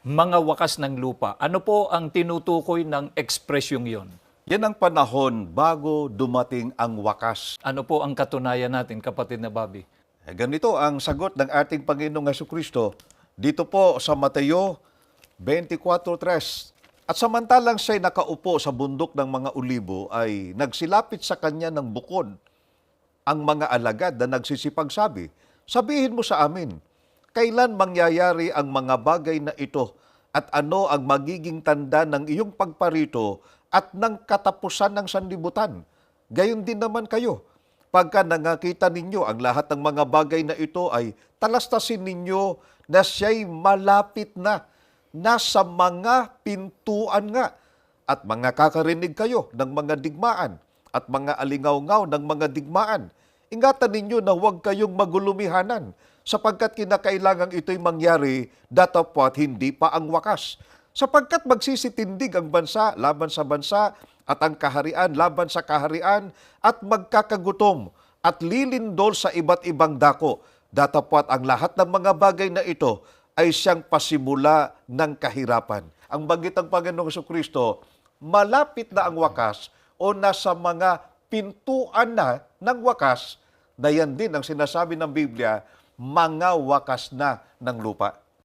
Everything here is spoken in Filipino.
Mga wakas ng lupa. Ano po ang tinutukoy ng ekspresyong yon? Yan ang panahon bago dumating ang wakas. Ano po ang katunayan natin, kapatid na Bobby? Ganito ang sagot ng ating Panginoong Hesukristo dito po sa Mateo 24:3. At samantalang siya'y nakaupo sa bundok ng mga ulibo ay nagsilapit sa kanya ng bukod ang mga alagad na nagsisipagsabi, "Sabihin mo sa amin, kailan mangyayari ang mga bagay na ito at ano ang magiging tanda ng iyong pagparito at ng katapusan ng sanlibutan? Gayon din naman kayo. Pagka nangakita ninyo ang lahat ng mga bagay na ito ay talastasin ninyo na siya'y malapit na, nasa mga pintuan nga, at mga kakarinig kayo ng mga digmaan at mga alingaw-ngaw ng mga digmaan. Ingatan ninyo na huwag kayong magulumihanan, sapagkat kinakailangang ito'y mangyari datapwat hindi pa ang wakas. Sapagkat magsisitindig ang bansa laban sa bansa at ang kaharian laban sa kaharian at magkakagutom at lilindol sa iba't ibang dako. Datapwat ang lahat ng mga bagay na ito ay siyang pasimula ng kahirapan. Ang banggit ng Panginoong Jesucristo, malapit na ang wakas o nasa mga pintuan na ng wakas, na yan din ang sinasabi ng Biblia, mga wakas na ng lupa.